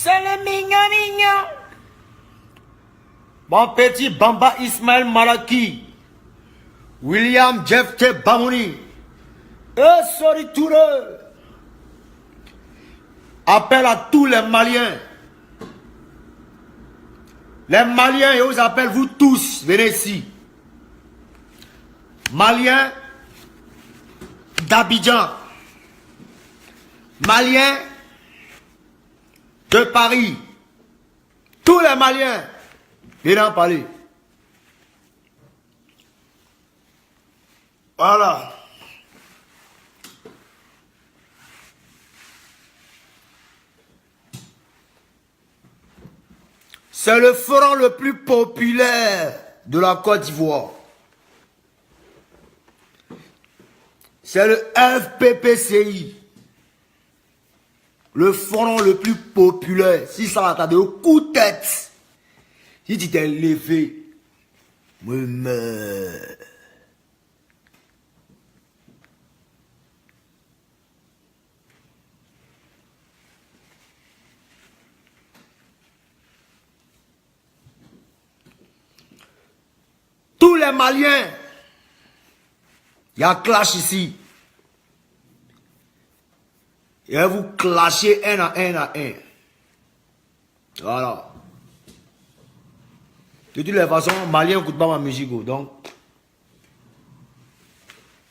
C'est le mignon mignon. Mon petit Bamba Ismaël Malaki. William Jeff Bamouni. Sorry Touré. Appel à tous les Maliens. Les Maliens, je vous appelle vous tous. Venez ici. Maliens d'Abidjan. Maliens de Paris. Tous les Maliens. Venez en parler. Voilà. C'est le front le plus populaire de la Côte d'Ivoire. C'est le FPPCI. Le front le plus populaire. Si ça va t'aider au coup de tête. Si tu t'es levé. Me meurs. Tous les Maliens, il y a clash ici. Et vous clashez un à un. Voilà. De toutes les façons, Malien n'écoute pas ma musique. Donc,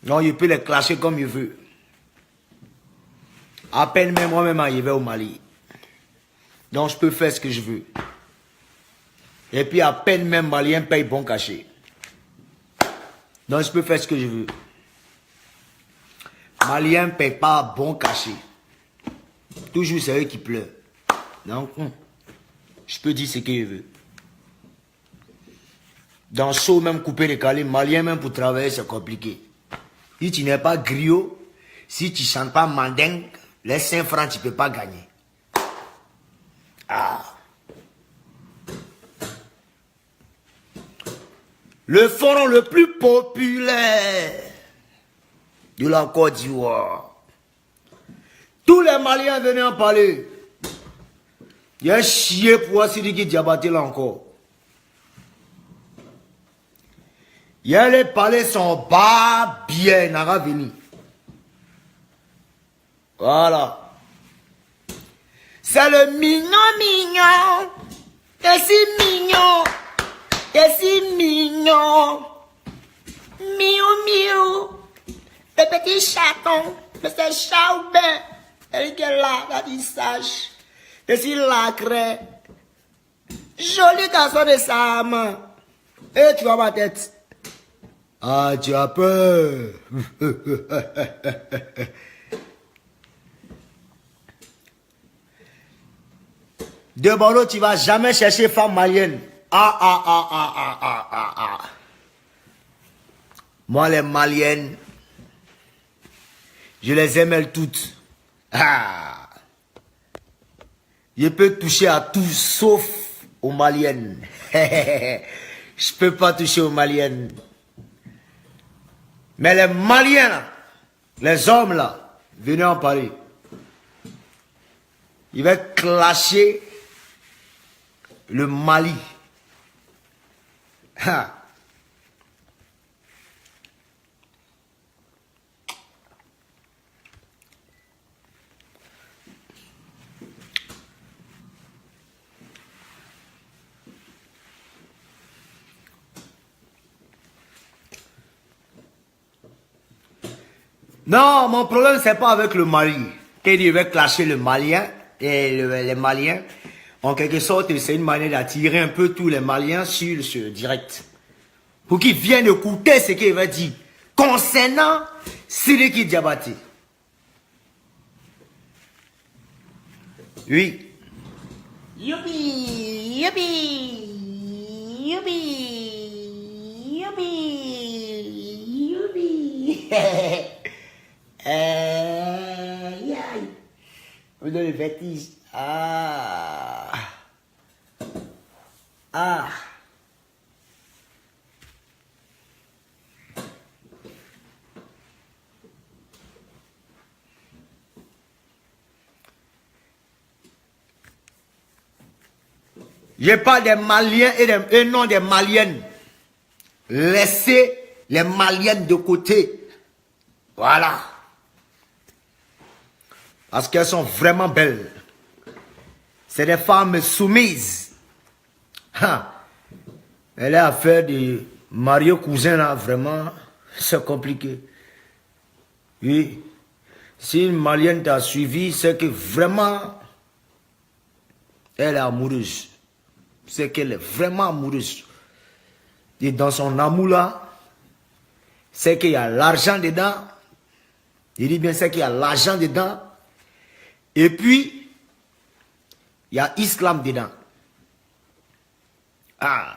non, il peut les clasher comme il veut. À peine même moi-même arrivé au Mali. Donc, je peux faire ce que je veux. Et puis, à peine même Malien paye bon cachet. Donc, je peux faire ce que je veux. Malien ne paye pas bon cachet. Toujours, c'est eux qui pleurent. Donc, je peux dire ce que je veux. Dans le show, même couper les calés, Malien, même pour travailler, c'est compliqué. Si tu n'es pas griot, si tu ne chantes pas mandingue, les 5 francs, tu ne peux pas gagner. Ah. Le forum le plus populaire de la Côte d'Ivoire. Tous les Maliens venaient en parler. Il y a chier pour Sidiki Diabaté là encore. Il y a les palais sont bas bien, n'a venu. Voilà. C'est le mignon. C'est si mignon. C'est si mignon. Miou. Le petit chaton. Le petit chaubin. Elle est là, la visage. C'est si lacré. Joli garçon de sa main. Et tu vois ma tête. Ah, tu as peur. De Bolo, tu vas jamais chercher femme malienne. Moi, les maliennes, je les aime elles toutes. Ah. Je peux toucher à tout sauf aux maliennes. Je peux pas toucher aux maliennes. Mais les Maliens, là, les hommes là, venez en parler. Il va clasher le Mali. Ha. Non, mon problème, c'est pas avec le Mali. Il veut clasher le Malien et les Maliens. En quelque sorte, c'est une manière d'attirer un peu tous les Maliens sur ce direct. Pour qu'ils viennent écouter ce qu'il va dire concernant Sidiki Diabaté. Oui. Youpi. Vous donnez le vertige. Ah. Je parle des Maliens et non des Maliennes. Laissez les Maliennes de côté. Voilà. Parce qu'elles sont vraiment belles. C'est des femmes soumises. Elle a affaire de Mario Cousin là, vraiment, c'est compliqué. Oui. Si une Malienne t'a suivi, c'est que vraiment, elle est amoureuse. C'est qu'elle est vraiment amoureuse. Et dans son amour là, c'est qu'il y a l'argent dedans. Il dit bien c'est qu'il y a l'argent dedans. Et puis, il y a islam dedans. Ah.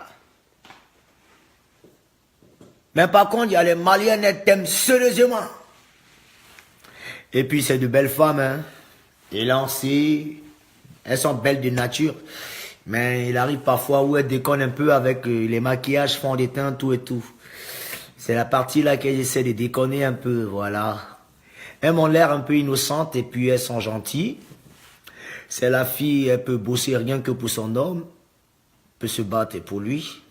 Mais par contre, il y a les Maliennes, elles t'aiment sérieusement. Et puis, c'est de belles femmes, hein. Élancées. Elles sont belles de nature. Mais il arrive parfois où elles déconnent un peu avec les maquillages, fond de teint, tout et tout. C'est la partie là qu'elles essaient de déconner un peu, voilà. Elles ont l'air un peu innocentes et puis elles sont gentilles. C'est la fille, elle peut bosser rien que pour son homme. Peut se battre pour lui.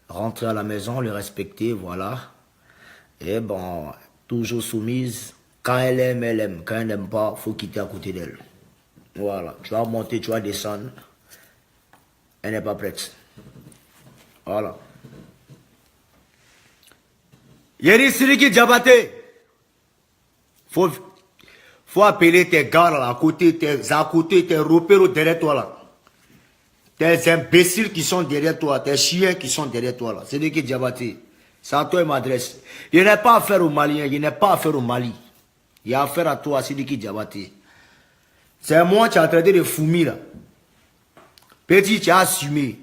Rentrer à la maison, le respecter, voilà. Et bon, toujours soumise. Quand elle aime, elle aime. Quand elle n'aime pas, il faut quitter à côté d'elle. Voilà. Tu vas monter, tu vas descendre. Elle n'est pas prête. Voilà. Yeri Siliki Diabaté. Faut appeler tes gars là, à côté, tes repères derrière toi là. Tes imbéciles qui sont derrière toi, tes chiens qui sont derrière toi là. C'est lui qui Diabaté. C'est à toi, il m'adresse. Il n'est pas affaire aux Maliens, il n'est pas affaire au Mali. Il y a affaire à toi, c'est lui qui Diabaté. C'est moi qui ai traité de fourmis là. Petit, tu as assumé.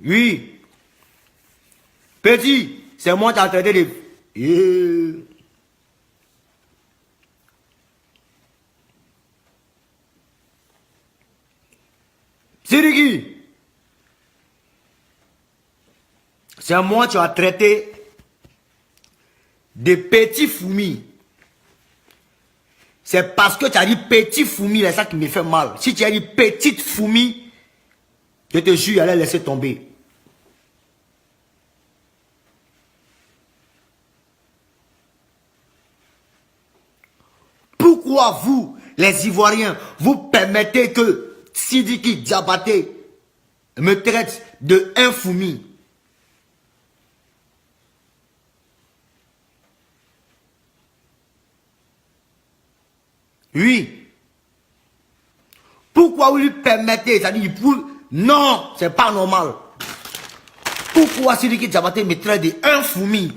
Oui. Petit, c'est moi qui ai traité de... C'est qui? C'est moi qui as traité de petits fourmis. C'est parce que tu as dit petit fourmi, c'est ça qui me fait mal. Si tu as dit petite fourmi, je te jure, elle allait laisser tomber. Pourquoi vous, les Ivoiriens, vous permettez que Sidiki Diabaté me traite de un fourmi? Oui. Pourquoi vous lui permettez? C'est-à-dire, non, c'est pas normal. Pourquoi Sidiki Diabaté me traite de un fourmi?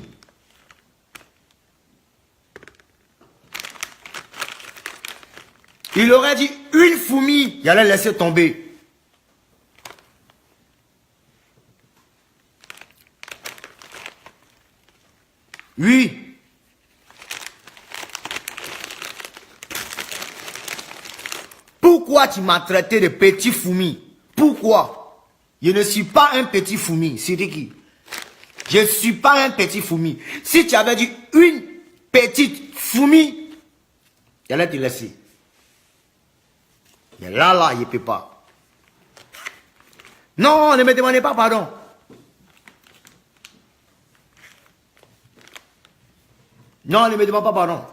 Il aurait dit une fourmi, il allait laisser tomber. Oui. Pourquoi tu m'as traité de petit fourmi? Pourquoi? Je ne suis pas un petit fourmi, c'est qui? Je ne suis pas un petit fourmi. Si tu avais dit une petite fourmi, il allait te laisser. Mais là, il ne peut pas. Non, ne me demandez pas pardon. Non, ne me demandez pas pardon.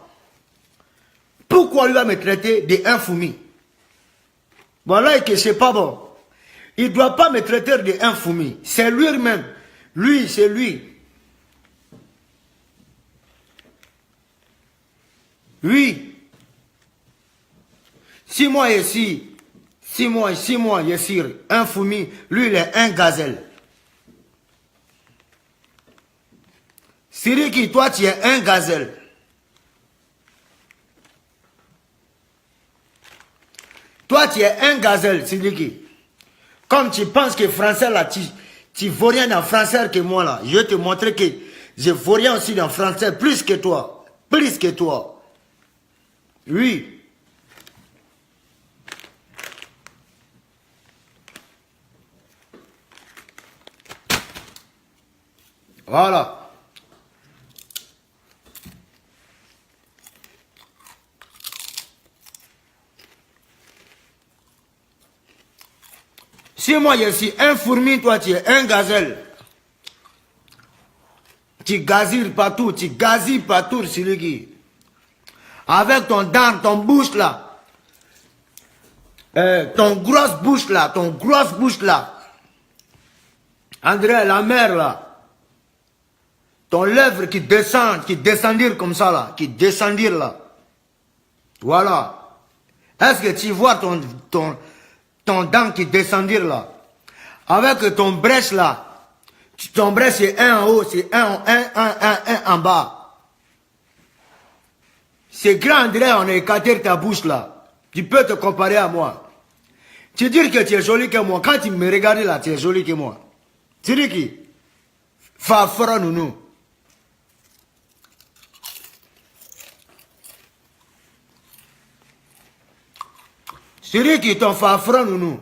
Pourquoi lui va me traiter de un fourmi? Voilà que c'est pas bon. Il ne doit pas me traiter de un fourmi. C'est lui-même. Lui, c'est lui. Oui. Si moi ici, si moi ici, un fourmi, lui il est un gazelle. Siriki, toi tu es un gazelle. Toi tu es un gazelle, Siriki. Comme tu penses que français là, tu vaux rien dans français que moi là. Je vais te montrer que je vaux rien aussi dans français plus que toi. Plus que toi. Oui. Voilà. Si moi je suis un fourmi, toi tu es un gazelle. Tu gazires partout, tu gazires partout, celui qui... Avec ton dent, ton bouche là. Ton grosse bouche là, André, la mer là. Ton lèvre qui descendir comme ça là, qui descendir là. Voilà. Est-ce que tu vois ton dent qui descendir là? Avec ton brèche là. Ton brèche c'est un en haut, c'est un en bas. C'est grand, André, on a écarté ta bouche là. Tu peux te comparer à moi. Tu dis que tu es joli que moi. Quand tu me regardes là, tu es joli que moi. Tu dis qui? Fafra nounou. Tu dis qui ton fafra nounou.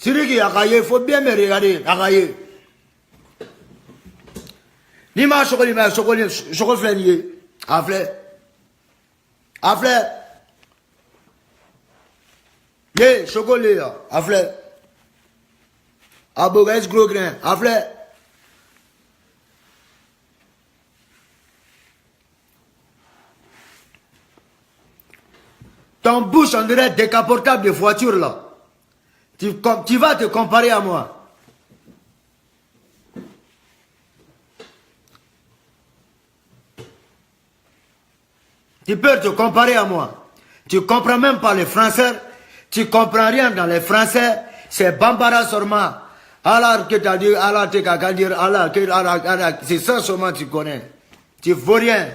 Tu dis qui il faut bien me regarder. Agaye. Ni ma chocolat, Afle. Ye, chocolat, afle. Abogas gros grain, afle. Ton bouche, on dirait décapotable de voiture là. Tu vas te comparer à moi. Tu peux te comparer à moi. Tu comprends même pas les français. Tu comprends rien dans les français. C'est Bambara seulement. Alors que tu as dit, alors tu as dire, alors c'est ça seulement tu connais. Tu ne vaux rien.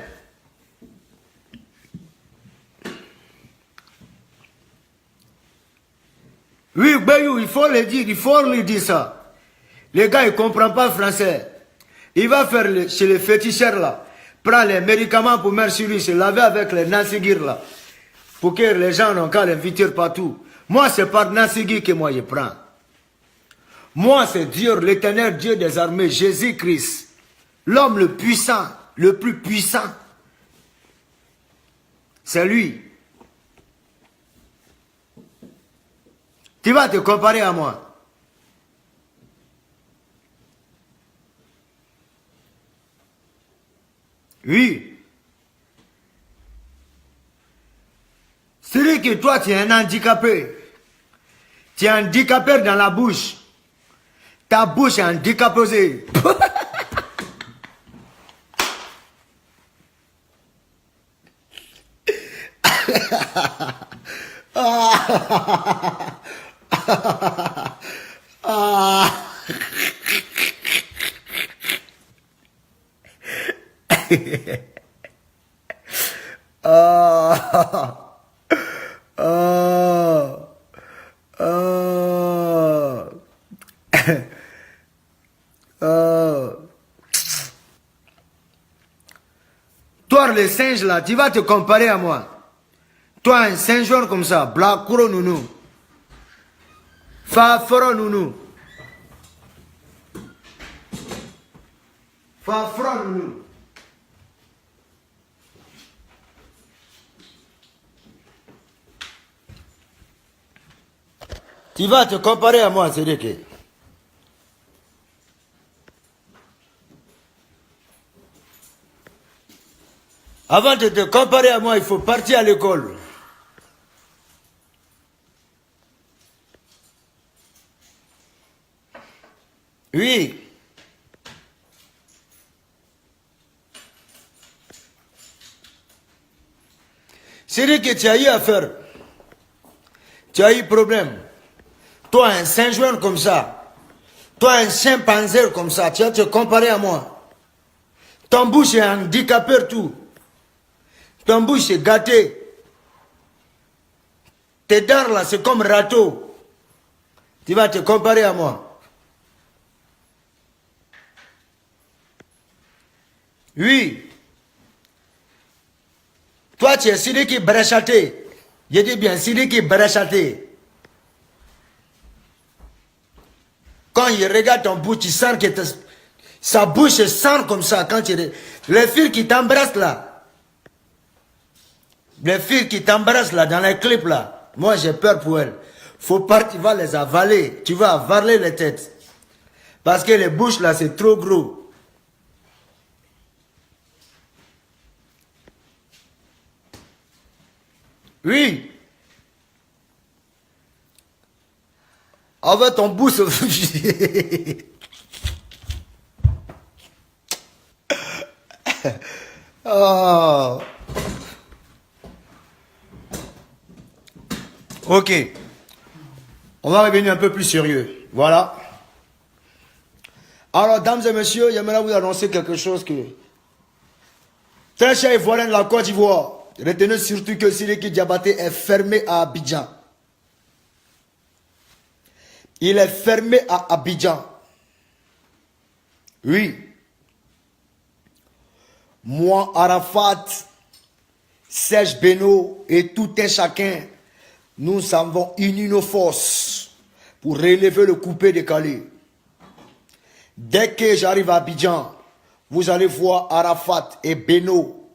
Oui, Bayou, il faut le dire ça. Les gars, ils ne comprennent pas français. Il va faire chez les féticheurs là. Prends les médicaments pour mettre sur lui, se laver avec les Nasigir là. Pour que les gens n'ont qu'à l'inviter partout. Moi, c'est par Nasigir que moi je prends. Moi, c'est Dieu, l'éternel Dieu des armées, Jésus-Christ. L'homme le puissant, le plus puissant. C'est lui. Tu vas te comparer à moi. Oui. C'est vrai que toi, tu es un handicapé. Tu es handicapé dans la bouche. Ta bouche est handicapée. Toi, le singe là, tu vas te comparer à moi. Toi, un singe comme ça, Black Kuro Nounou. Fafro Nounou. Fafro Nounou. Tu vas te comparer à moi, c'est que... Avant de te comparer à moi, il faut partir à l'école. Oui. C'est vrai que tu as eu affaire. Tu as eu problème. Toi, un Saint-Joueur comme ça. Toi, un chimpanzé comme ça. Tu vas te comparer à moi. Ton bouche est handicapé tout. Ton bouche est gâté. Tes dents là, c'est comme râteau. Tu vas te comparer à moi. Oui. Toi, tu es celui qui est brachaté. Je dis bien, celui qui est brachaté. Quand il regarde ton bouche, tu sens que sa bouche sent comme ça. Quand tu... Les filles qui t'embrassent là. Les filles qui t'embrassent là, dans les clips là, moi j'ai peur pour elles. Faut pas, tu vas les avaler. Tu vas avaler les têtes. Parce que les bouches là, c'est trop gros. Oui. Avec ton bouche. Oh. Ok. On va revenir un peu plus sérieux. Voilà. Alors, dames et messieurs, j'aimerais vous annoncer quelque chose que... Très cher Ivoirien de la Côte d'Ivoire, retenez surtout que Sidiki Diabaté est fermé à Abidjan. Il est fermé à Abidjan. Oui. Moi, Arafat, Serge Beno et tout un chacun, nous avons uni nos forces pour relever le coupé décalé. Dès que j'arrive à Abidjan, vous allez voir Arafat et Beno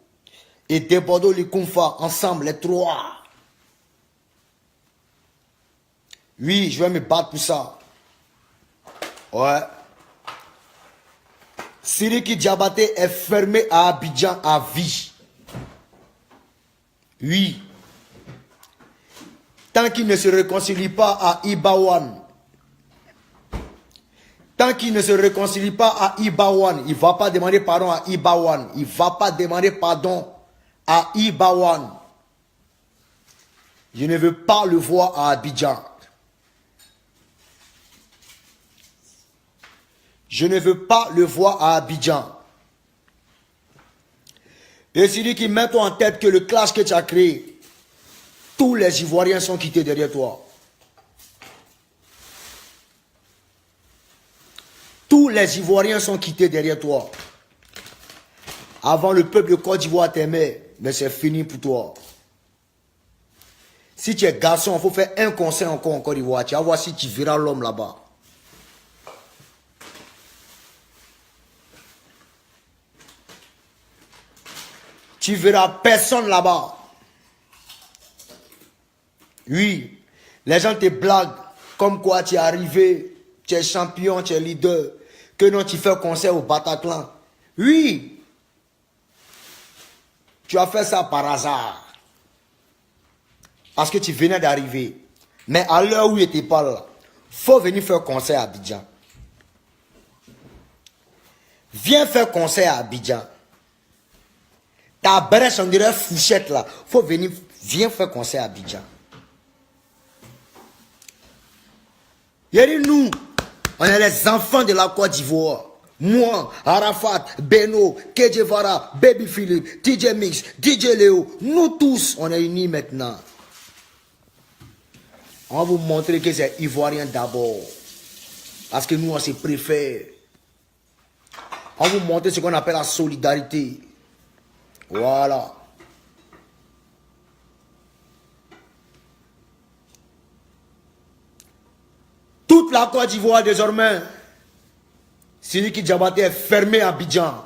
et Debodo Likunfa ensemble, les trois. Oui, je vais me battre pour ça. Ouais. Sidiki Diabaté est fermé à Abidjan à vie. Oui. Tant qu'il ne se réconcilie pas à Ibawan, tant qu'il ne se réconcilie pas à Ibawan, il ne va pas demander pardon à Ibawan. Il ne va pas demander pardon à Ibawan. Je ne veux pas le voir à Abidjan. Je ne veux pas le voir à Abidjan. Et c'est lui qui met toi en tête que le clash que tu as créé, tous les Ivoiriens sont quittés derrière toi. Tous les Ivoiriens sont quittés derrière toi. Avant, le peuple de Côte d'Ivoire t'aimait, mais c'est fini pour toi. Si tu es garçon, il faut faire un concert encore en Côte d'Ivoire. Tu vas voir si tu verras l'homme là-bas. Tu verras personne là-bas. Oui, les gens te blaguent comme quoi tu es arrivé, tu es champion, tu es leader, que non tu fais un concert au Bataclan. Oui, tu as fait ça par hasard. Parce que tu venais d'arriver. Mais à l'heure où il n'était pas là, il faut venir faire un concert à Abidjan. Viens faire un concert à Abidjan. Ta brèche, on dirait Fouchette là. Faut venir, viens faire concert à Abidjan. Nous, on est les enfants de la Côte d'Ivoire. Moi, Arafat, Beno, Kedjevara, Baby Philippe, DJ Mix, DJ Léo, nous tous, on est unis maintenant. On va vous montrer que c'est Ivoirien d'abord. Parce que nous, on se préfère. On va vous montrer ce qu'on appelle la solidarité. Voilà. Toute la Côte d'Ivoire désormais, Sidiki Diabaté est fermé à Abidjan.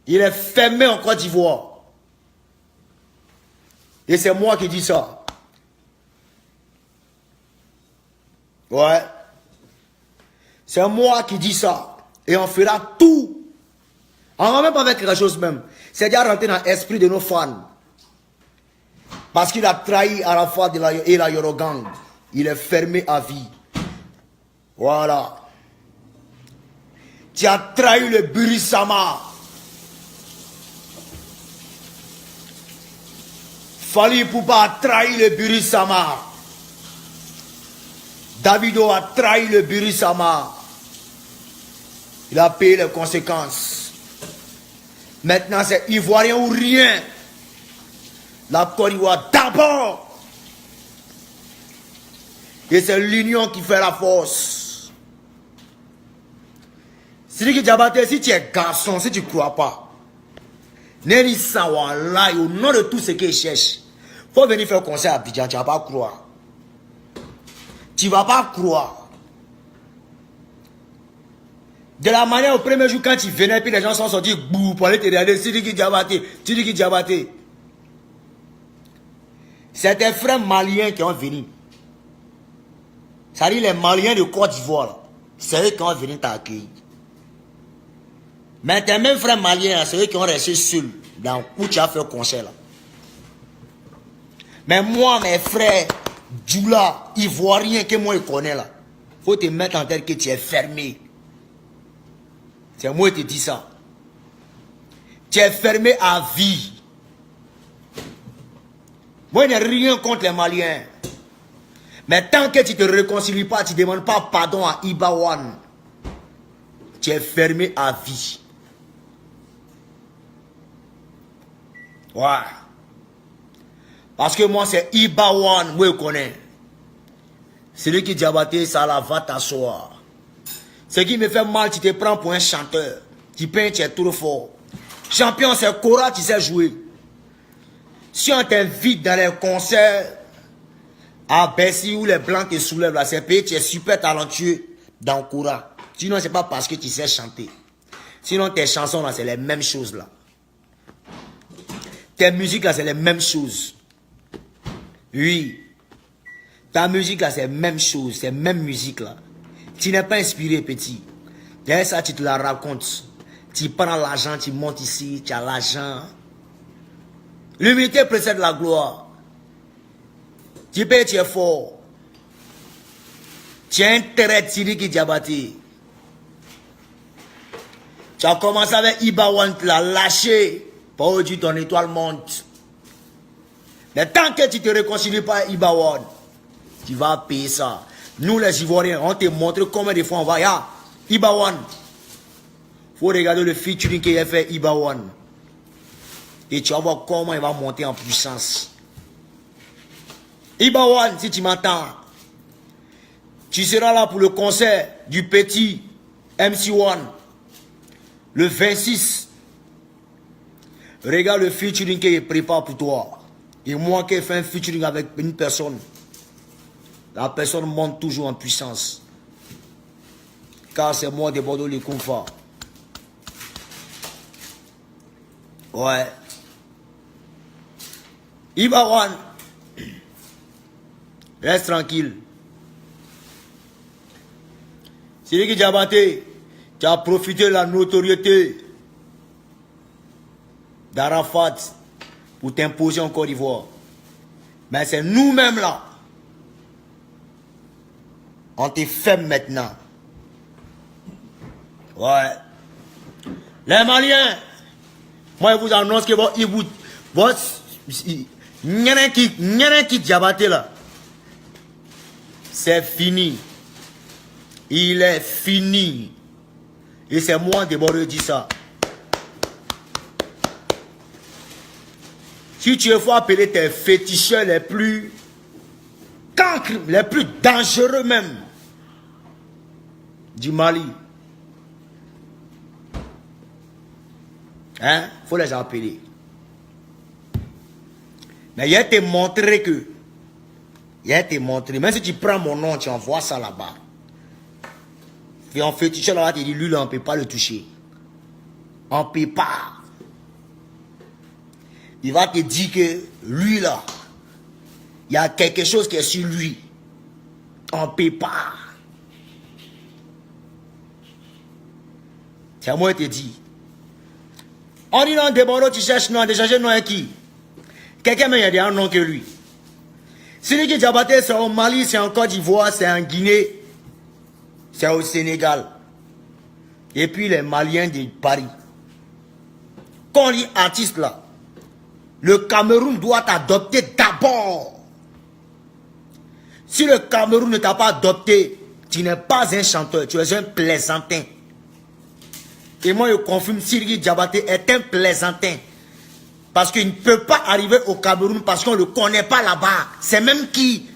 Il est fermé en Côte d'Ivoire. Et c'est moi qui dis ça. Ouais. C'est moi qui dis ça. Et on fera tout. On va même pas faire quelque chose même. C'est déjà rentré dans l'esprit de nos fans. Parce qu'il a trahi Arafat et la Yorogang. Il est fermé à vie. Voilà. Tu as trahi le Burisama. Fali Poupa a trahi le Burisama. Davido a trahi le Burisama. Il a payé les conséquences. Maintenant, c'est Ivoirien ou rien. La Côte d'Ivoire d'abord. Et c'est l'union qui fait la force. Sidiki Diabaté, si tu es garçon, si tu ne crois pas, Nelly Sawala, au nom de tout ce qu'il cherche, il faut venir faire un concert à Abidjan, tu ne vas pas croire. Tu ne vas pas croire. De la manière au premier jour, quand tu venais, puis les gens sont sortis bouh, pour aller te regarder, Sidiki Diabaté, Sidiki Diabaté. C'est tes frères maliens qui ont venu. C'est-à-dire les Maliens de Côte d'Ivoire. C'est eux qui ont venu t'accueillir. Mais tes mêmes frères maliens, c'est eux qui ont resté seuls dans où tu as fait le concert là. Mais moi, mes frères, Djoula, Ivoiriens que moi je connais là, faut te mettre en tête que tu es fermé. C'est moi qui te dis ça. Tu es fermé à vie. Moi, je n'ai rien contre les Maliens. Mais tant que tu ne te réconcilies pas, tu ne demandes pas pardon à Ibawan, tu es fermé à vie. Ouais. Parce que moi, c'est Ibawan, moi je connais. Celui qui diabaté, ça la va t'asseoir. Ce qui me fait mal, tu te prends pour un chanteur. Tu peins, tu es trop fort. Champion, c'est Cora, tu sais jouer. Si on t'invite dans les concerts à Bessie où les blancs te soulèvent là, c'est pays, tu es super talentueux dans Cora. Sinon, c'est pas parce que tu sais chanter. Sinon, tes chansons là, c'est les mêmes choses là. Tes musiques là, c'est les mêmes choses. Oui. Ta musique là, c'est la même chose, c'est la même musique là. Tu n'es pas inspiré, petit. Derrière ça, tu te la racontes. Tu prends l'argent, tu montes ici, tu as l'argent. L'humilité précède la gloire. Tu payes, tu es fort. Tu as intérêt, Siri qui diabaté. Tu as commencé avec Ibawan, tu l'as lâché. Pas aujourd'hui, ton étoile monte. Mais tant que tu ne te réconcilies pas avec Ibawan, tu vas payer ça. Nous les Ivoiriens, on te montre combien de fois on va. Ya, Ibawan. Faut regarder le featuring qu'il a fait Ibawan. Et tu vas voir comment il va monter en puissance. Ibawan, si tu m'entends, tu seras là pour le concert du petit MC1 le 26. Regarde le featuring qu'il prépare pour toi. Et moi qui ai fait un featuring avec une personne. La personne monte toujours en puissance. Car c'est moi de Bordeaux les confort. Ouais. Ibawan. Reste tranquille. C'est lui qui t'a battu. Tu as profité de la notoriété d'Arafat pour t'imposer en Côte d'Ivoire. Mais c'est nous-mêmes là. On te ferme maintenant. Ouais. Les Maliens, moi je vous annonce que votre qui diabaté là, c'est fini. Il est fini. Et c'est moi qui ai dit ça. Si tu veux appeler tes féticheurs les plus cancres, les plus dangereux même du Mali, hein, faut les appeler. Mais il a te montré que, même si tu prends mon nom, tu envoies ça là-bas. Et en féticheur là, tu dis, lui là, on ne peut pas le toucher. On ne peut pas. Il va te dire que lui là, il y a quelque chose qui est sur lui. On ne peut pas. C'est moi qui te dis. On dit non, Deboro, tu cherches non, déjà j'ai non à qui? Quelqu'un mais il y a un nom que lui. Celui qui est diabaté, c'est au Mali, c'est en Côte d'Ivoire, c'est en Guinée, c'est au Sénégal. Et puis les Maliens de Paris. Quand on dit artiste là, le Cameroun doit t'adopter d'abord. Si le Cameroun ne t'a pas adopté, tu n'es pas un chanteur, tu es un plaisantin. Et moi je confirme, Siri Diabaté est un plaisantin. Parce qu'il ne peut pas arriver au Cameroun parce qu'on ne le connaît pas là-bas. C'est même qui?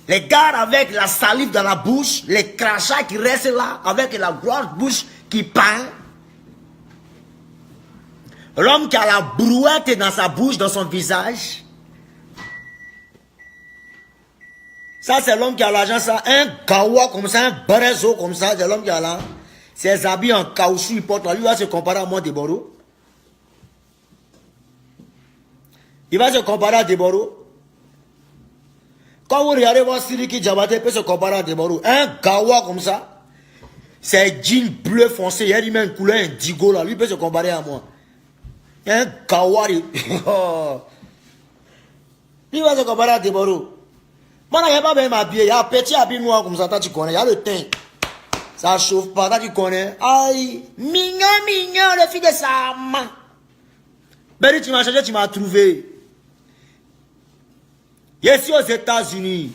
Les gars avec la salive dans la bouche, les crachats qui restent là, avec la grosse bouche qui peint. L'homme qui a la brouette dans sa bouche, dans son visage. Ça, c'est l'homme qui a l'argent, ça. Un gawa comme ça, un brezo comme ça, c'est l'homme qui a là. Ses habits en caoutchouc, il porte là. Lui va se comparer à moi, Deboro. Il va se comparer à Deboro. Quand vous regardez voir Sidiki Diabaté peut se comparer à Deborah, un gawa comme ça, c'est jean bleu foncé, il y a lui même couleur indigo là, lui peut se comparer à moi. Un gawa, lui va se comparer à Deborah. Moi, il n'y a pas même habillé, il y a un petit habit noir comme ça, tu connais, il y a le teint. Ça chauffe pas, tu connais. Aïe, mignon, mignon, le fils de sa main. Ben, tu m'as cherché, tu m'as trouvé. Ici aux États-Unis.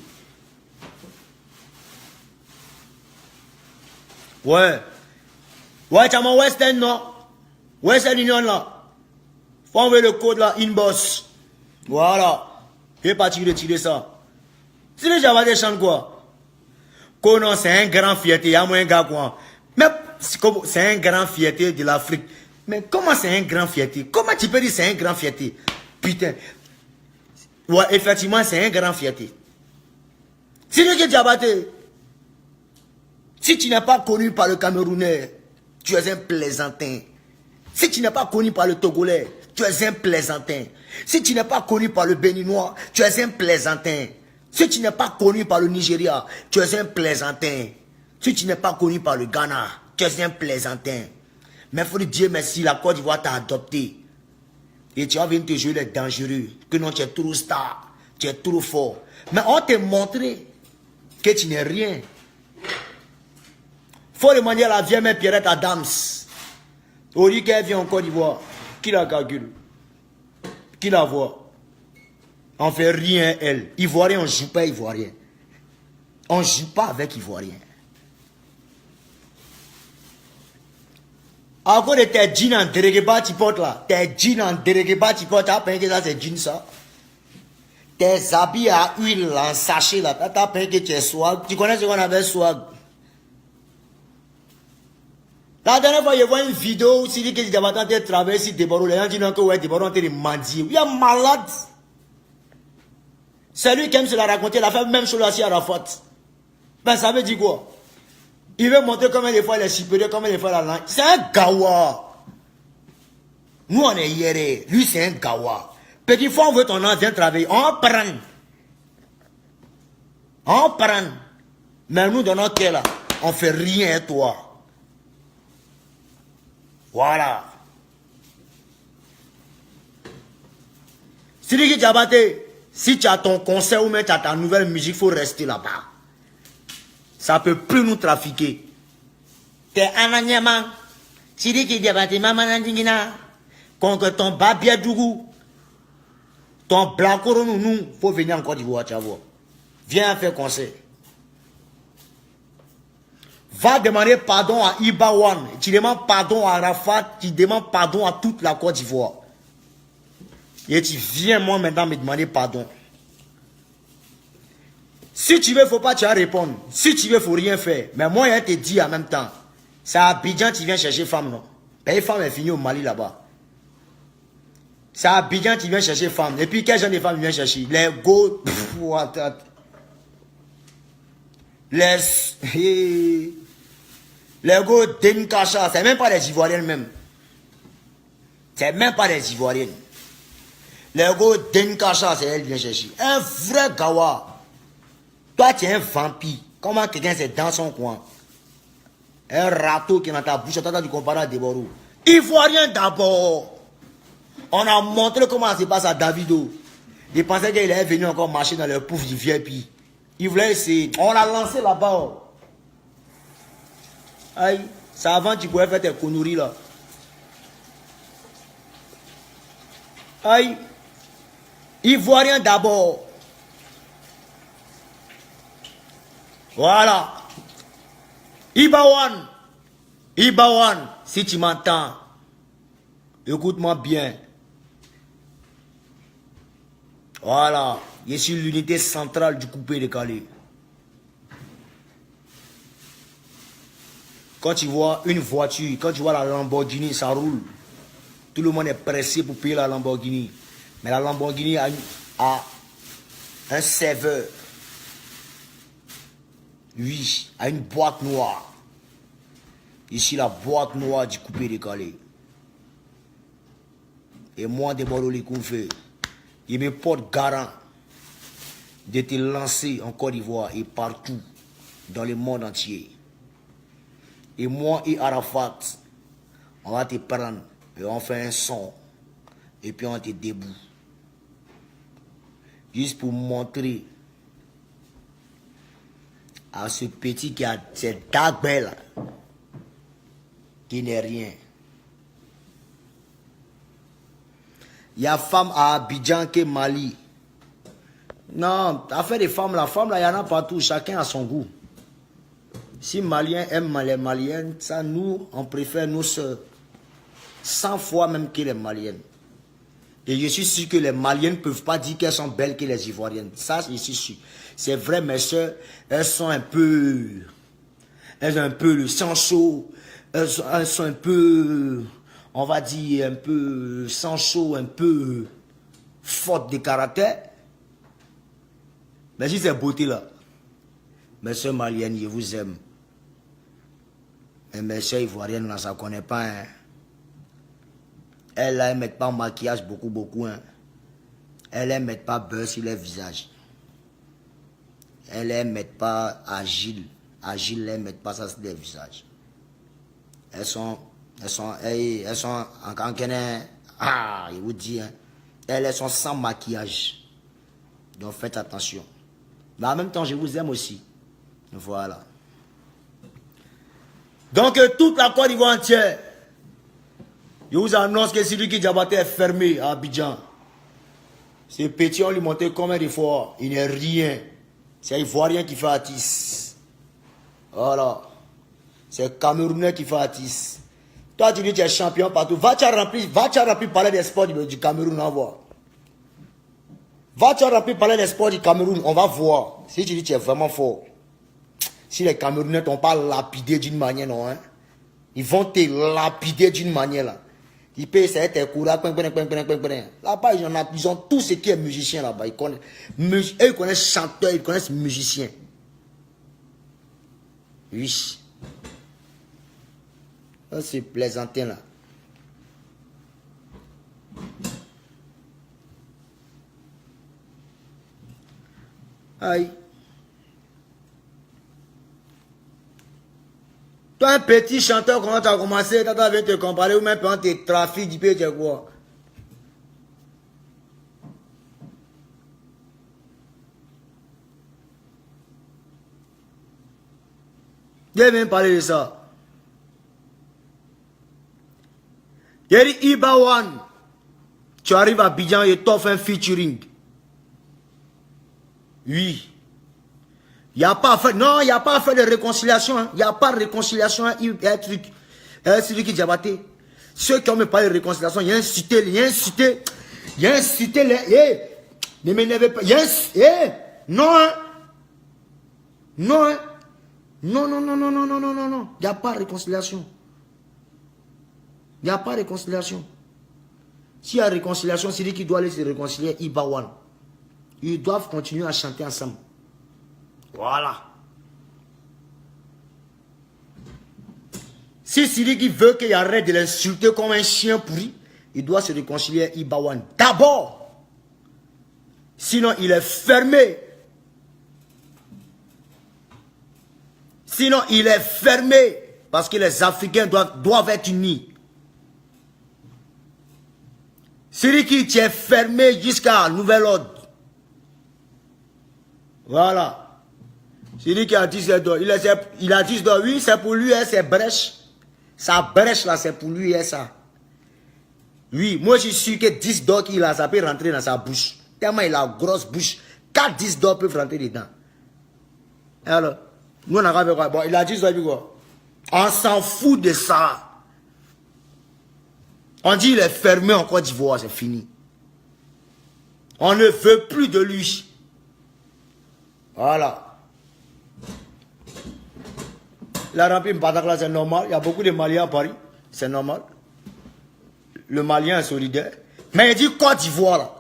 Ouais. Ouais, tu as mon Western, non? Western Union, là. Faut envoyer le code, là, inbox. Voilà. Je vais partir retirer ça. Si les gens des chants, quoi? Konon, c'est un grand fierté. Il y a moins gars, quoi. Mais c'est un grand fierté de l'Afrique. Mais comment c'est un grand fierté? Comment tu peux dire c'est un grand fierté? Putain. Ouais, effectivement, c'est un grand fierté. Si le Diabaté, si tu n'es pas connu par le Camerounais, tu es un plaisantin. Si tu n'es pas connu par le Togolais, tu es un plaisantin. Si tu n'es pas connu par le Béninois, tu es un plaisantin. Si tu n'es pas connu par le Nigeria, tu es un plaisantin. Si tu n'es pas connu par le Ghana, tu es un plaisantin. Mais il faut dire Dieu merci, la Côte d'Ivoire t'a adopté. Et tu vas venir te jouer les dangereux. Que non, tu es trop star. Tu es trop fort. Mais on t'a montré que tu n'es rien. Faut demander à la vieille mère Pierrette Adams. On dit qu'elle vient en Côte d'Ivoire. Qui la calcule? Qui la voit? On fait rien, elle. Ivoirien, on ne joue pas Ivoirien. On ne joue pas avec Ivoirien. À cause de tes jeans en déréguéba, tu portes là. Tes jeans en déréguéba, tu portes. Tu as payé que ça, c'est jeans ça. Tes habits à huile en sachet là. Tu as payé que tu es swag. Tu connais ce qu'on appelle swag? La dernière fois, je vois une vidéo où tu dis que tu vas tenter de travailler sur Deborah. Les gens disent que ouais, Deborah, on est mendier. Il est malade. C'est lui qui aime se la raconter. Il a fait même chose là à la faute. Ben, ça veut dire quoi? Il veut montrer combien de fois il est supérieur, combien de fois il a langue. C'est un gawa. Nous, on est hier. Lui, c'est un gawa. Petit fois, on veut ton nom, viens travailler. On prend. On prend. Mais nous, dans notre cas, là, on fait rien, toi. Voilà. Sidiki Diabaté, si tu as ton concert ou même tu as ta nouvelle musique, il faut rester là-bas. Ça ne peut plus nous trafiquer. T'es ananyama. Sidiki Diabaté, maman nandingina. Contre ton babia dougou. Ton blacoro nous, faut venir en Côte d'Ivoire, tu vois. Viens faire concert. Va demander pardon à Ibawan. Tu demandes pardon à Arafat. Tu demandes pardon à toute la Côte d'Ivoire. Et tu viens moi maintenant me demander pardon. Si tu veux, il ne faut pas te répondre. Si tu veux, il ne faut rien faire. Mais moi, je te dis en même temps. C'est à Abidjan tu viens chercher femme, non? Et les femmes est finie au Mali là-bas. C'est à Abidjan tu viens chercher femme. Et puis, quel genre de femme vient chercher? Les go... Les go Denkacha, c'est même pas des Ivoiriennes même. C'est même pas des Ivoiriennes. Les go Denkacha, c'est elle qui vient chercher. Un vrai gawa. Toi, tu es un vampire. Comment quelqu'un c'est dans son coin? Un râteau qui est dans ta bouche, tu compares à Deborah. Ivoirien d'abord. On a montré comment ça se passe à Davido. Il pensait qu'il est venu encore marcher dans le pouf du VIP. Il voulait essayer. On l'a lancé là-bas. Aïe, ça avant tu pouvais faire tes conneries là. Aïe, Ivoirien d'abord. Voilà. Ibawan. Ibawan, si tu m'entends, écoute-moi bien. Voilà. Je suis l'unité centrale du coupé décalé. Quand tu vois une voiture, quand tu vois la Lamborghini, ça roule. Tout le monde est pressé pour payer la Lamborghini. Mais la Lamborghini a un serveur. Oui, a une boîte noire. Ici, la boîte noire du coupé décalé. Et moi, Deborah les couffés, il me porte garant. de te lancer en Côte d'Ivoire et partout dans le monde entier. Et moi et Arafat, on va te prendre et on fait un son et puis on te debout. Juste pour montrer à ce petit qui a cette dague belle qui n'est rien. Il y a femme à Abidjan qui est Mali. Non, affaire des femmes, la femme là, il y en a partout, chacun a son goût. Si Maliens aiment les Maliennes, ça nous, on préfère nos soeurs. 100 fois même que les Maliennes. Et je suis sûr que les Maliennes ne peuvent pas dire qu'elles sont belles que les Ivoiriennes. Ça, je suis sûr. C'est vrai, mes soeurs, elles sont un peu... Elles ont un peu le sang chaud. Elles sont un peu... On va dire un peu sang chaud, un peu forte de caractère. Mais si c'est beauté là, mes soeurs maliennes, je vous aime. Mais mes soeurs ivoiriennes, là, ça ne connaît pas. Hein. Elles, là, elles ne mettent pas maquillage beaucoup. Hein. Elles ne mettent pas beurre sur leur visage. Elles ne mettent pas agile. Agile, elles ne mettent pas ça sur leur visage. Elles sont en Guinée. Ah, je vous dis, hein. Elles sont sans maquillage. Donc faites attention. Mais en même temps, je vous aime aussi. Voilà. Donc toute la Côte d'Ivoire entière, je vous annonce que Sidiki Diabaté est fermé à Abidjan. Ce petit, on lui montait combien de fois? Il n'est rien. C'est Ivoirien qui fait artiste. Voilà. C'est Camerounais qui fait artiste. Toi, tu dis que tu es champion partout. Va-tu remplir parler des sports du Cameroun, on va voir. Va-tu remplir parler des sports du Cameroun, on va voir. Si tu dis que tu es vraiment fort. Si les Camerounais t'ont pas lapidé d'une manière, non, hein. Ils vont te lapider d'une manière, là. Ils peuvent essayer de te courir. Là-bas, ils ont tout ce qui est musicien, là-bas. Ils connaissent chanteurs, ils connaissent musiciens. Oui. Ça, c'est plaisantin, là. Aïe. Toi, un petit chanteur, comment tu as commencé, tu vient te comparer ou même pendant tes trafics, tu peux dire quoi? Je vais même parler de ça. Il dit Iba One, tu arrives à Abidjan et t'offres un featuring. Oui. Il n'y a pas à faire, non, il n'y a pas à faire de réconciliation. Il n'y a pas de réconciliation. Il y a un truc. C'est lui qui Diabaté. Ceux qui ont même parlé de réconciliation, il y a incité les. Ne m'énervez pas. Non, hein. Non, hein. Non. Il n'y a pas de réconciliation. Il n'y a pas de réconciliation. S'il y a réconciliation, c'est lui qui doit aller se réconcilier, Ibawan. Ils doivent continuer à chanter ensemble. Voilà. Si Sidiki veut qu'il arrête de l'insulter comme un chien pourri, il doit se réconcilier Ibawan d'abord. Sinon, il est fermé. Sinon, il est fermé. Parce que les Africains doivent être unis. Sidiki, tu es fermé jusqu'à nouvel ordre. Voilà. C'est lui qui a 10 d'or. Il a 10 d'or. Oui, c'est pour lui, hein, c'est brèche. Sa brèche là, c'est pour lui, hein, ça. Oui, moi je suis sûr que 10 d'or qu'il a, ça peut rentrer dans sa bouche. Tellement il a une grosse bouche. 4 10 d'or peuvent rentrer dedans. Alors, nous on a fait quoi? Bon, il a 10 d'or, puis quoi? On s'en fout de ça. On dit il est fermé en Côte d'Ivoire, c'est fini. On ne veut plus de lui. Voilà. La remplie Mbadak c'est normal. Il y a beaucoup de Maliens à Paris. C'est normal. Le Malien est solidaire. Mais il dit Côte d'Ivoire là.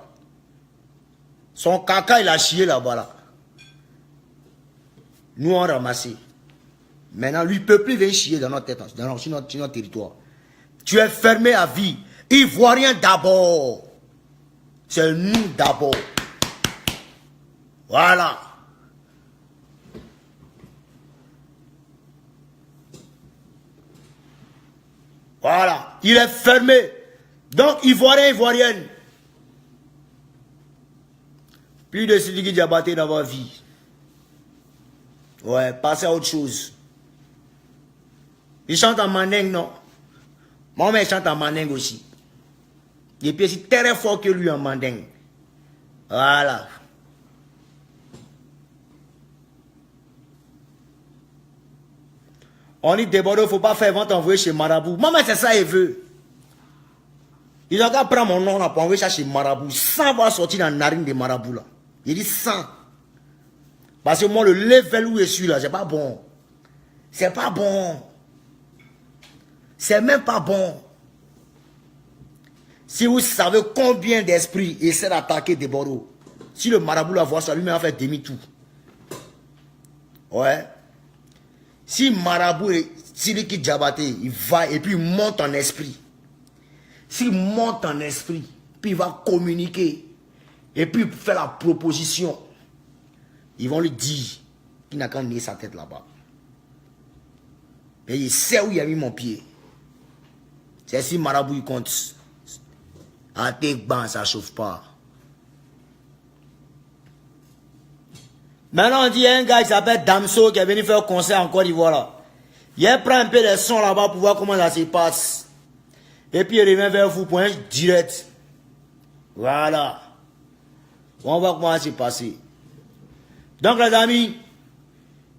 Son caca il a chié là-bas là. Nous on ramassé. Maintenant lui ne peut plus venir chier dans notre tête, sur notre territoire. Tu es fermé à vie. Ivoirien d'abord. C'est nous d'abord. Voilà. Voilà. Il est fermé. Donc, Ivoirien, Ivoirienne. Plus de Sidiki Diabaté dans votre vie. Ouais, passez à autre chose. Il chante en mandingue, non? Moi, il chante en mandingue aussi. Et puis, c'est très fort que lui en mandingue. Voilà. On dit des bordeaux, il ne faut pas faire vente envoyer chez Marabout. Maman, c'est ça, il veut. Il a qu'à prendre mon nom là, pour envoyer ça chez Marabout, sans avoir sorti dans la narine de Marabout là. Il dit sans. Parce que moi, le level où je suis là, c'est pas bon. C'est pas bon. C'est même pas bon. Si vous savez combien d'esprits essaient d'attaquer des bordeaux, si le Marabout la voit ça, lui-même va faire demi-tour. Ouais. Si Marabout et Sidiki Diabaté, il va et puis il monte en esprit. S'il monte en esprit, puis il va communiquer, et puis faire la proposition, ils vont lui dire qu'il n'a qu'à nier sa tête là-bas. Mais il sait où il a mis mon pied. C'est si Marabout il compte. À tes bancs, ça ne chauffe pas. Maintenant, on dit un gars qui s'appelle Damso qui est venu faire un concert en Côte d'Ivoire là. Il prend un peu les sons là-bas pour voir comment ça se passe. Et puis il revient vers vous pour un direct. Voilà. On va voir comment ça s'est passé. Donc les amis,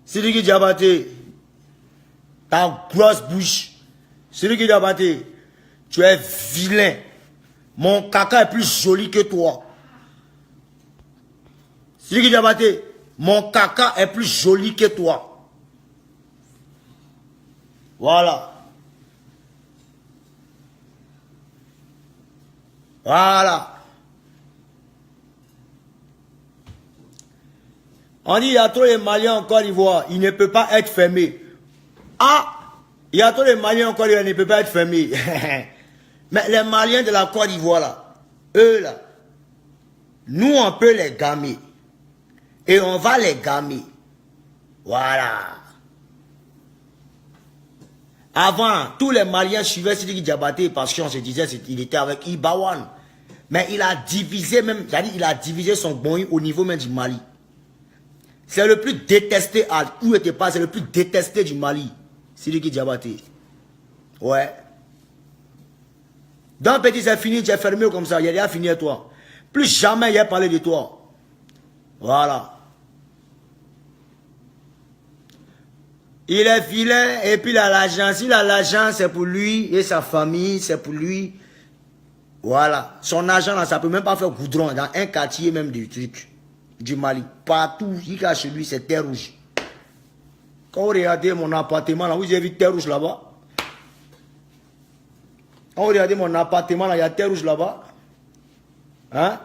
Sidiki Diabaté, ta grosse bouche. Sidiki Diabaté, tu es vilain. Mon caca est plus joli que toi. Sidiki Diabaté, mon caca est plus joli que toi. Voilà. Voilà. On dit il y a trop de Maliens en Côte d'Ivoire, il ne peut pas être fermé. Ah, il y a trop de Maliens en Côte d'Ivoire, il ne peut pas être fermé. Mais les Maliens de la Côte d'Ivoire là, eux là, nous on peut les gamer. Et on va les gamer. Voilà. Avant, tous les Maliens suivaient Sidiki Diabaté parce qu'on se disait qu'il était avec Ibawan. Mais il a divisé même, c'est-à-dire il a divisé son bon au niveau même du Mali. C'est le plus détesté, où était pas, c'est le plus détesté du Mali. Sidiki Diabaté. Ouais. Dans petit, c'est fini, tu es fermé comme ça, il a déjà fini à toi. Plus jamais il a parlé de toi. Voilà. Il est vilain et puis il a l'argent. S'il a l'argent, c'est pour lui et sa famille, c'est pour lui. Voilà. Son argent, là, ça ne peut même pas faire goudron dans un quartier même du truc. Du Mali. Partout, il a chez lui, c'est terre rouge. Quand vous regardez mon appartement, là, vous avez vu terre rouge là-bas. Quand vous regardez mon appartement, là, il y a terre rouge là-bas. Hein?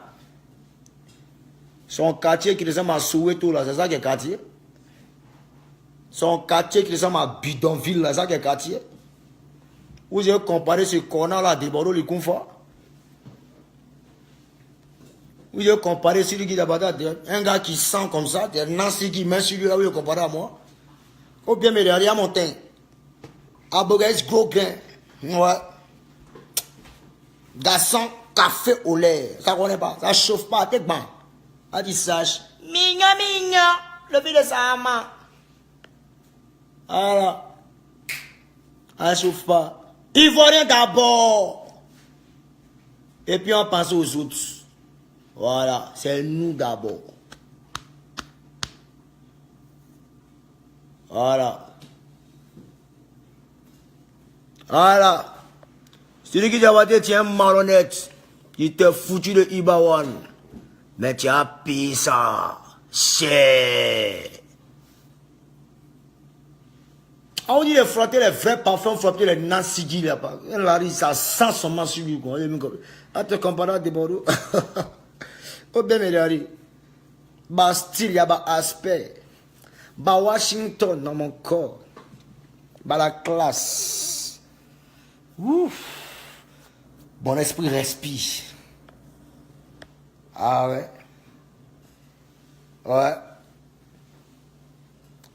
Son quartier qui ressemble à Soweto, là, c'est ça qui est quartier. Son quartier qui ressemble à Bidonville, là, c'est ça qui est quartier. Vous avez comparé ce corner là de Bordeaux, le Kounfa. Vous avez comparé celui qui Diabaté, un gars qui sent comme ça, Nancy qui met celui là, vous avez comparé à moi. Faut bien me regarder à mon teint. Abogaïs gros grain. Ouais. Garçon, café au lait. Ça connaît pas, ça chauffe pas, t'es bon. A dit sage. Mignon, mignon. Le fils de sa maman. Voilà. Ça chauffe pas. Ivoirien d'abord. Et puis on pense aux autres. Voilà, c'est nous d'abord. Voilà. Voilà. Celui qui t'a dit, tu es un malhonnête. Il t'a foutu de Ibawan. Mais tu as payé ça. Cher. On dit de frotter les vrais parfums, frotter les Nansigi là-bas. Ça sent son main sur lui. À te comparer à des Bordeaux. Oh bien, mais Bastille, il y a un aspect. Washington dans mon corps. La classe. Ouf. Mon esprit respire. Ah ouais. Ouais.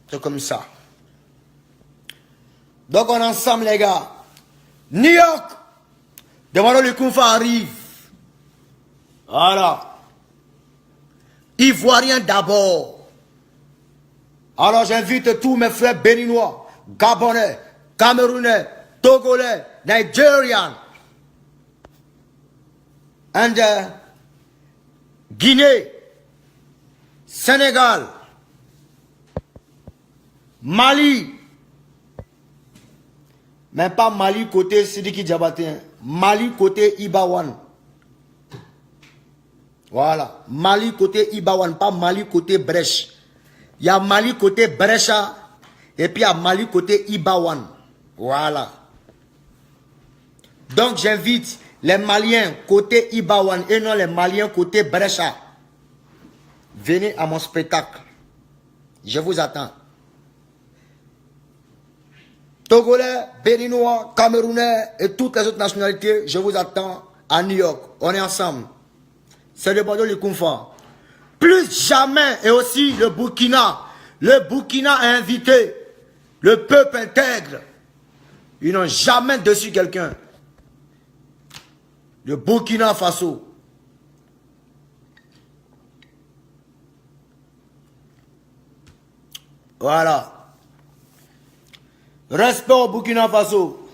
C'est comme ça. Donc on est ensemble les gars. New York. Demandons le Kounfa arrive. Voilà. Ivoirien d'abord. Alors j'invite tous mes frères béninois, gabonais, camerounais, togolais, nigérians, and Guinée, Sénégal, Mali, même pas Mali côté Sidiki Diabaté, Mali côté Ibawan. Voilà, Mali côté Ibawan, pas Mali côté Brèche. Il y a Mali côté Brecha et puis il y a Mali côté Ibawan. Voilà. Donc j'invite les Maliens côté Ibawan et non les Maliens côté Brecha. Venez à mon spectacle. Je vous attends. Togolais, Béninois, Camerounais et toutes les autres nationalités, je vous attends à New York. On est ensemble. C'est le Bordeaux, le Kounfa. Plus jamais, et aussi le Burkina. Le Burkina a invité le peuple intègre. Ils n'ont jamais dessus quelqu'un. Le Burkina Faso. Voilà. Respect au Burkina Faso.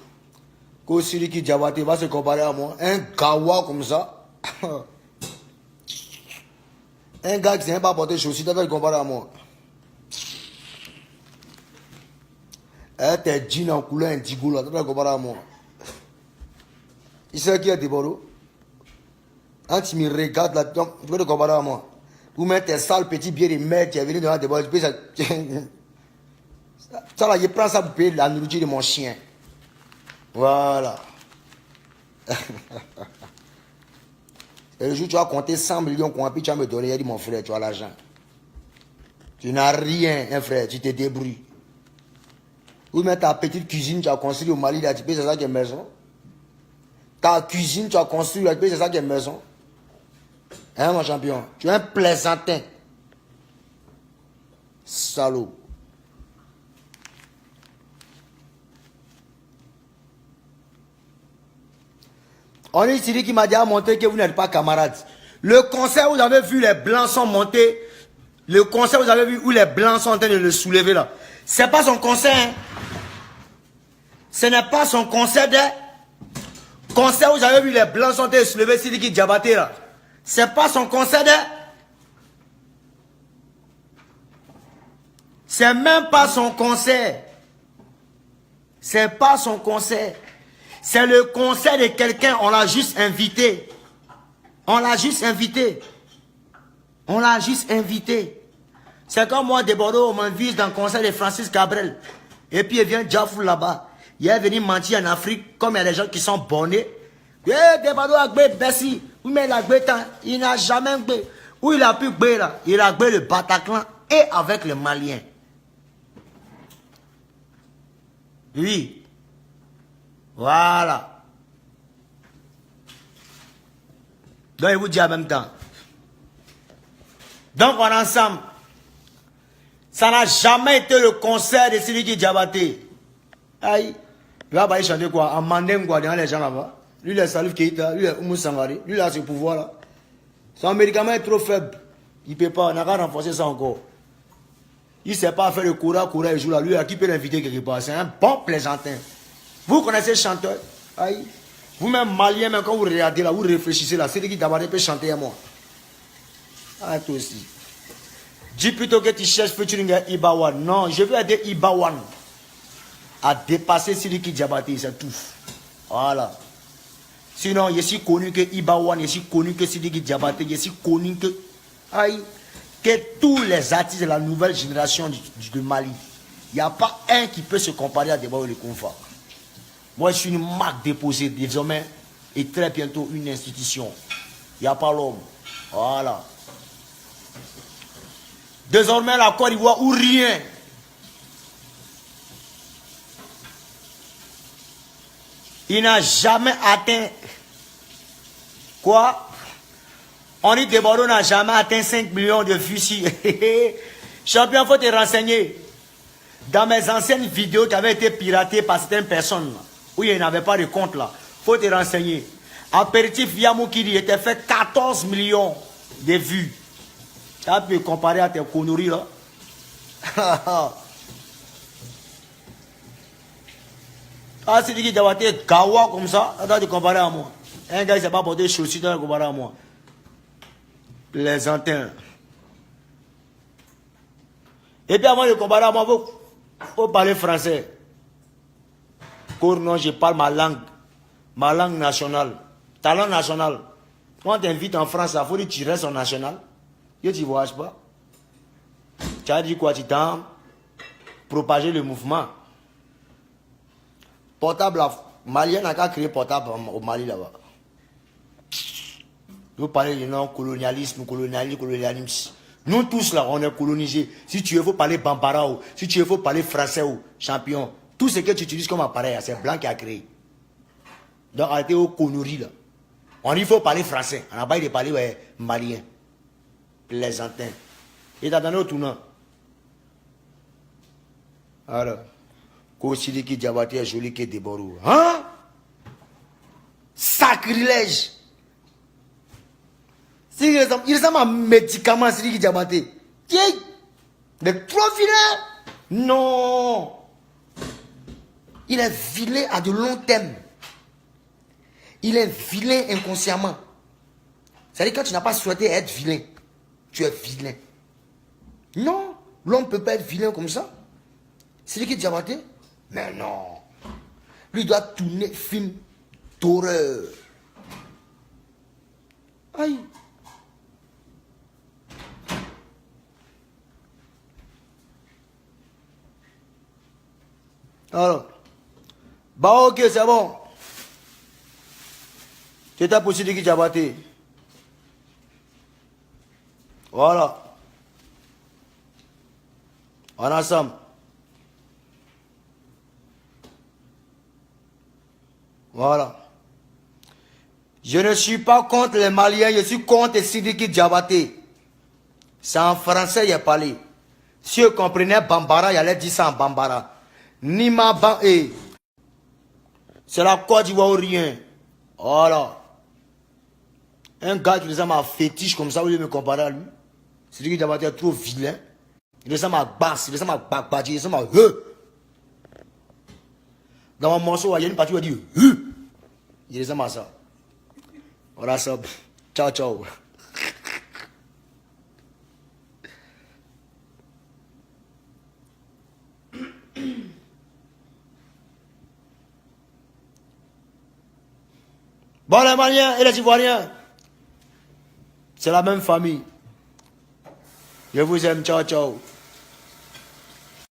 Kosiriki Diabaté va se comparer à moi. Un gawa comme ça. Un gars qui ne sait pas porter chaussures, tu vas le comparer à moi. Tes jeans en couleur indigo là, tu vas le comparer à moi. Il sait qui est Deboro. Quand tu me regardes là, tu peux le comparer à moi. Ou mettre tes sales petits billets de merde, tu es venu devant Deboro, tu peux ça. Ça là, je prends ça pour payer la nourriture de mon chien. Voilà. Et le jour où tu vas compter 100 millions, puis tu vas me donner, il dit mon frère, tu as l'argent. Tu n'as rien, hein, frère, tu te débrouilles. Ou même ta petite cuisine, tu as construit au Mali, là, tu peux, c'est ça qui est maison. Ta cuisine, tu as construit, là, tu peux, c'est ça qui est maison. Hein, mon champion? Tu es un plaisantin. Salaud. On est ici qui m'a déjà montré que vous n'êtes pas camarades. Le concert, vous avez vu les blancs sont montés. Le concert, vous avez vu où les blancs sont en train de le soulever là. C'est pas son concert. Hein. Ce n'est pas son concert. Concert, vous avez vu les blancs sont en train de soulever Sidiki Diabaté là. C'est pas son concert. C'est même pas son concert. C'est pas son concert. C'est le concert de quelqu'un, on l'a juste invité. On l'a juste invité. On l'a juste invité. C'est comme moi, de Bordeaux, on m'invite dans le concert de Francis Cabrel. Et puis il vient Jafou là-bas. Il est venu mentir en Afrique, comme il y a des gens qui sont bonnés. Eh, de Bordeaux a gbé Bessie. Oui, mais il a gbé tant. Il n'a jamais gbé. Où il a pu gbé là? Il a gbé le Bataclan et avec le Malien. Oui. Voilà. Donc, il vous dit en même temps. Donc, on est ensemble. Ça n'a jamais été le concert de Sidiki Diabaté. Aïe. Il va pas y chanter quoi? En mandem quoi, devant les gens là-bas. Lui, il est Salif Keïta. Lui, il est Oumou Sangari. Lui, il a ce pouvoir-là. Son médicament est trop faible. Il ne peut pas. On n'a qu'à renforcer ça encore. Il ne sait pas faire le courant et joue là. Lui, qui peut l'inviter quelque part? C'est un bon plaisantin. Vous connaissez le chanteur? Aïe. Vous-même, Malien, même quand vous regardez là, vous réfléchissez là, c'est qui d'abord peut chanter à moi. Ah, toi aussi. Dis plutôt que tu cherches featuring Ibawan. Non, je veux aider Ibawan à dépasser Sidiki Diabaté, c'est tout. Voilà. Sinon, je suis connu que Ibawan, je suis connu que Sidiki Diabaté, je suis connu que. Aïe. Que tous les artistes de la nouvelle génération du Mali, il n'y a pas un qui peut se comparer à Deboro le Kounfa. Moi, je suis une marque déposée désormais et très bientôt une institution. Il n'y a pas l'homme. Voilà. Désormais, la Côte d'Ivoire ou rien. Il n'a jamais atteint quoi? On dit Deborah n'a jamais atteint 5 millions de vues ici. Champion, il faut te renseigner. Dans mes anciennes vidéos qui avaient été piratées par certaines personnes, où il n'y avait pas de compte là, il faut te renseigner. Apéritif Yamoukiri était fait 14 millions de vues. Tu as pu comparer à tes conneries là. Ah, c'est qui doit être gawa comme ça, tu dois te comparer à moi. Un gars qui ne s'est pas porté chaussures, tu dois te comparer à moi. Les antennes. Et puis avant de comparer à moi, il faut parler français. Non, je parle ma langue nationale. Ta langue nationale. Quand on t'invite en France, il faut dire que tu restes en national. Et tu ne voyages pas. Tu as dit quoi? Tu t'as propagé le mouvement. Portable, Malien n'a qu'à créer portable au Mali là-bas. Vous parlez du nom colonialisme. Nous tous là, on est colonisés. Si tu veux, il faut parler bambara ou si tu veux, il faut parler français ou champion. Tout ce que tu utilises comme appareil, c'est blanc qui a créé. Donc, arrêtez aux conneries là. On dit qu'il faut parler français. On n'a pas de parler malien. Plaisantin. Et t'as donné au tournant. Alors, Kossiliki Diabaté est joli que Deborou. Hein? Sacrilège! Il ressemble à un médicament, Siliki Diabaté. Il est trop vilain! Non! Il est vilain à de long terme. Il est vilain inconsciemment. C'est-à-dire quand tu n'as pas souhaité être vilain, tu es vilain. Non, l'homme ne peut pas être vilain comme ça. C'est lui qui est Diabaté? Mais non. Lui doit tourner film d'horreur. Aïe. Alors, bah ok, c'est bon. Tu t'as poussé de qui Diabaté. Voilà. On est ensemble. Voilà. Je ne suis pas contre les Maliens, je suis contre Sidiki Diabaté. C'est en français il a parlé. Si vous comprenez Bambara, il allait dire ça en Bambara. Nima Ban E. C'est la Côte d'Ivoire ou rien. Voilà. Un gars qui ressemble à un fétiche comme ça, vous voulez me comparer à lui? Sidiki Diabaté est trop vilain. Il ressemble à Bass, il ressemble à Bakbadji, il ressemble à Dans mon morceau, il y a une partie où il dit il ressemble à ça. Voilà ça. Ciao, ciao. Bon, les Maliens et les Ivoiriens, c'est la même famille. Je vous aime, ciao, ciao.